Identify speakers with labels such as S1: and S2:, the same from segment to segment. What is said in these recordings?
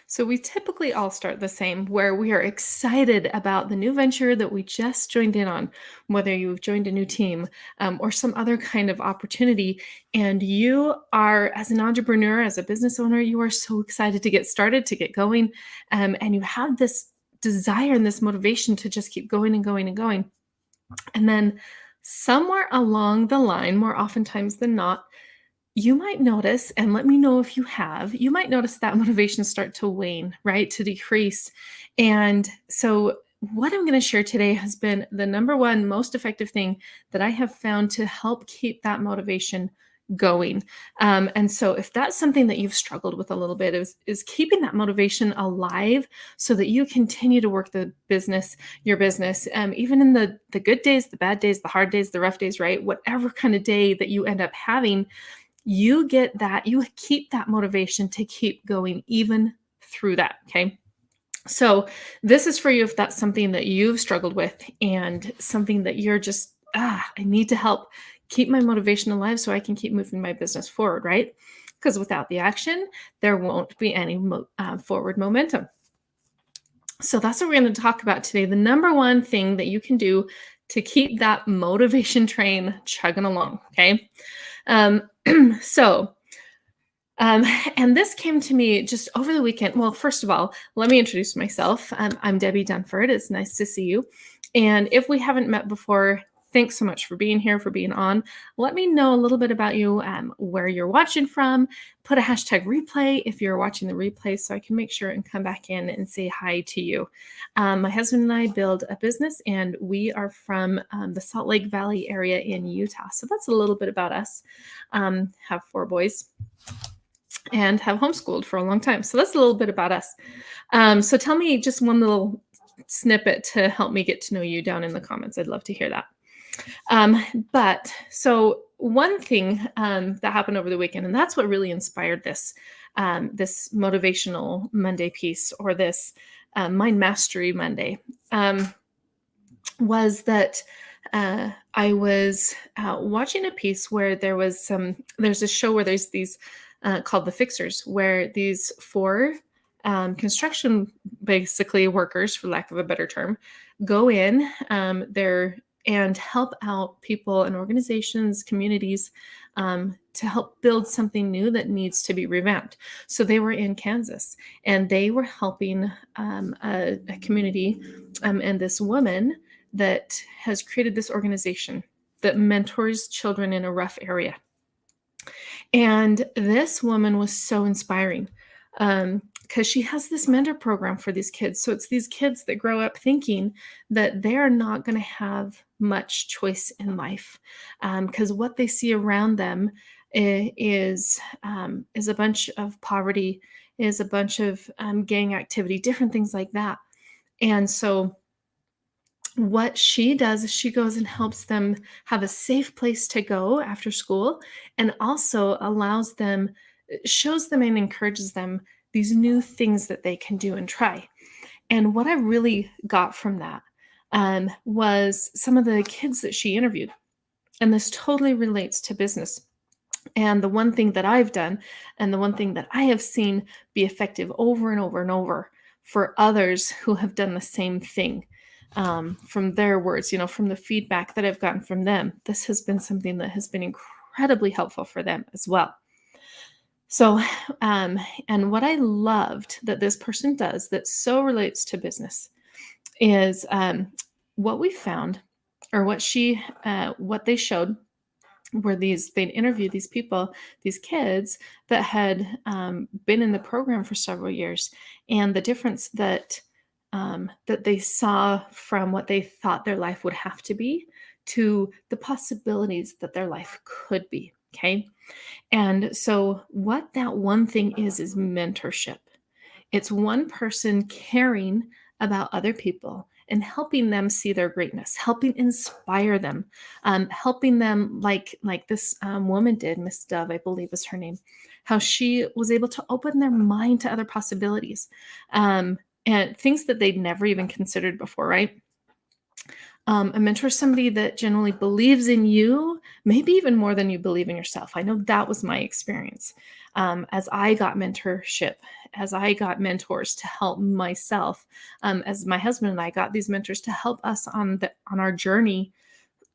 S1: So we typically all start the same, where we are excited about the new venture that we just joined in on, whether you've joined a new team or some other kind of opportunity. And you are, as an entrepreneur, as a business owner, you are so excited to get started, to get going. And you have this desire and this motivation to just keep going and going and going. And then somewhere along the line, more oftentimes than not, you might notice, and let me know if you might notice that motivation start to wane, right? To decrease. And so, what I'm going to share today has been the number one most effective thing that I have found to help keep that motivation going. And so, if that's something that you've struggled with a little bit, is keeping that motivation alive so that you continue to work your business, even in the good days, the bad days, the hard days, the rough days, right? Whatever kind of day that you end up having, you keep that motivation to keep going even through that. Okay. So this is for you if that's something that you've struggled with and something that you're just, I need to help keep my motivation alive so I can keep moving my business forward, right? Because without the action, there won't be any forward momentum. So that's what we're going to talk about today. The number one thing that you can do to keep that motivation train chugging along. Okay. Um, so, um, and this came to me just over the weekend. Well, first of all, let me introduce myself. I'm Debbie Dunford. It's nice to see you. And if we haven't met before, thanks so much for being here, for being on. Let me know a little bit about you, where you're watching from. Put a hashtag replay if you're watching the replay so I can make sure and come back in and say hi to you. My husband and I build a business, and we are from the Salt Lake Valley area in Utah. So that's a little bit about us. Have 4 boys and have homeschooled for a long time. So that's a little bit about us. So tell me just one little snippet to help me get to know you down in the comments. I'd love to hear that. But so one thing that happened over the weekend, and that's what really inspired this motivational Monday piece, or this Mind Mastery Monday, was that I was watching a piece where there's a show where there's these called The Fixers, where these 4 construction basically workers, for lack of a better term, go in there and help out people and organizations, communities, to help build something new that needs to be revamped. So they were in Kansas, and they were helping a community, and this woman that has created this organization that mentors children in a rough area. And this woman was so inspiring, because she has this mentor program for these kids. So it's these kids that grow up thinking that they're not going to have much choice in life, because what they see around them is a bunch of poverty, is a bunch of gang activity, different things like that. And so what she does is she goes and helps them have a safe place to go after school, and also shows them and encourages them these new things that they can do and try. And what I really got from that was some of the kids that she interviewed. And this totally relates to business. And the one thing that I've done, and the one thing that I have seen be effective over and over and over for others who have done the same thing, from their words, from the feedback that I've gotten from them, this has been something that has been incredibly helpful for them as well. So, and what I loved that this person does that so relates to business is what we found, or what they showed, were they'd interviewed these people, these kids that had been in the program for several years, and the difference that they saw from what they thought their life would have to be to the possibilities that their life could be. Okay. And so what that one thing is mentorship. It's one person caring about other people and helping them see their greatness, helping inspire them, helping them like this woman did, Miss Dove, I believe is her name, how she was able to open their mind to other possibilities, and things that they'd never even considered before, right? A mentor is somebody that generally believes in you, maybe even more than you believe in yourself. I know that was my experience. As I got mentorship, as I got mentors to help myself, as my husband and I got these mentors to help us on our journey.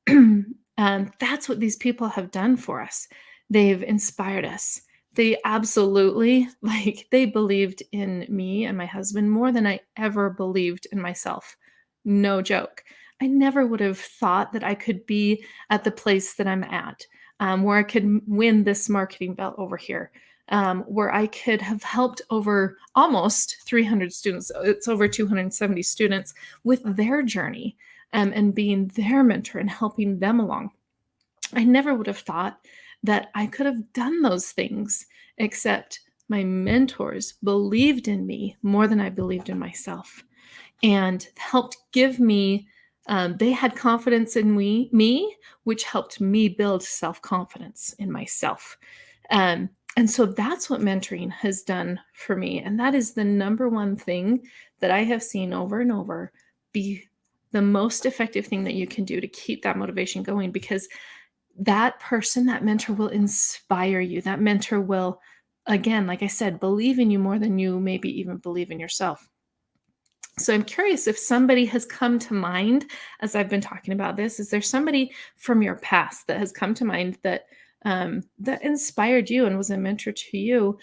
S1: That's what these people have done for us. They've inspired us. They absolutely, like, they believed in me and my husband more than I ever believed in myself. No joke. I never would have thought that I could be at the place that I'm at, where I could win this marketing belt over here, where I could have helped over almost 300 students. It's over 270 students with their journey, and being their mentor and helping them along. I never would have thought that I could have done those things, except my mentors believed in me more than I believed in myself and helped give me, they had confidence in me, which helped me build self-confidence in myself. And so that's what mentoring has done for me. And that is the number one thing that I have seen over and over be the most effective thing that you can do to keep that motivation going, because that person, that mentor will inspire you. That mentor will, again, like I said, believe in you more than you maybe even believe in yourself. So I'm curious if somebody has come to mind as I've been talking about this. Is there somebody from your past that has come to mind that that inspired you and was a mentor to you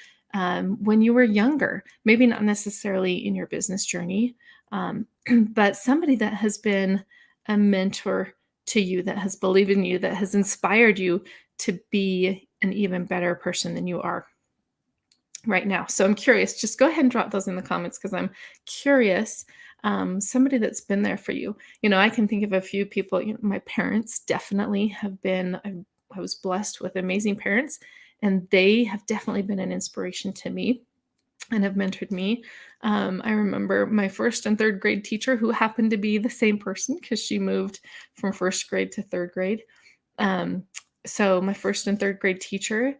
S1: when you were younger? Maybe not necessarily in your business journey, but somebody that has been a mentor to you, that has believed in you, that has inspired you to be an even better person than you are right now. So I'm curious, just go ahead and drop those in the comments because I'm curious. Somebody that's been there for you. I can think of a few people. My parents definitely have been, I was blessed with amazing parents, and they have definitely been an inspiration to me and have mentored me. I remember my first and third grade teacher, who happened to be the same person because she moved from first grade to third grade. Um, so my first and third grade teacher,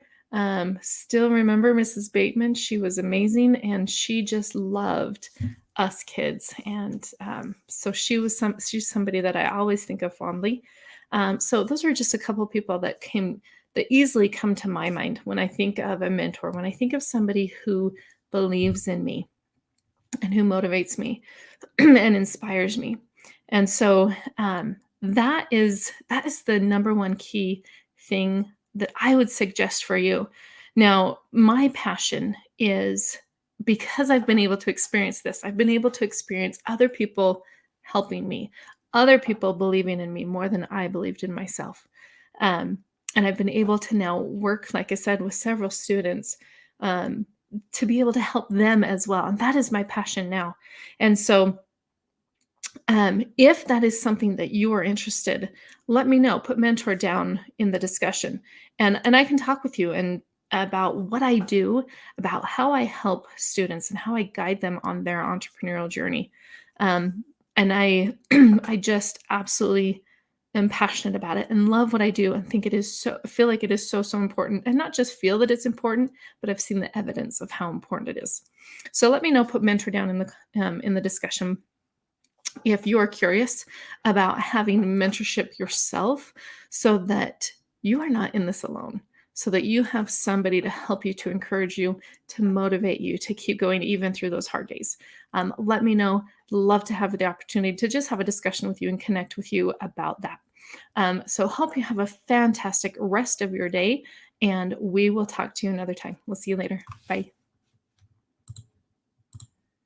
S1: still remember Mrs. Bateman. She was amazing, and she just loved us kids. And so she's somebody that I always think of fondly. So those are just a couple of people that easily come to my mind when I think of a mentor, when I think of somebody who believes in me and who motivates me and inspires me. And so that is the number one key thing that I would suggest for you. Now, my passion is, because I've been able to experience this, I've been able to experience other people helping me, other people believing in me more than I believed in myself. Um, and I've been able to now work, like I said, with several students, to be able to help them as well. And that is my passion now. And so if that is something that you are interested, let me know. Put mentor down in the discussion, and I can talk with you and about what I do, about how I help students and how I guide them on their entrepreneurial journey. And I I just absolutely am passionate about it and love what I do, and think it is so feel like it is so important, and not just feel that it's important, but I've seen the evidence of how important it is. So let me know. Put mentor down in the discussion if you are curious about having mentorship yourself, so that you are not in this alone, so that you have somebody to help you, to encourage you, to motivate you to keep going even through those hard days. Let me know. Love to have the opportunity to just have a discussion with you and connect with you about that. So hope you have a fantastic rest of your day, and we will talk to you another time. We'll see you later. Bye.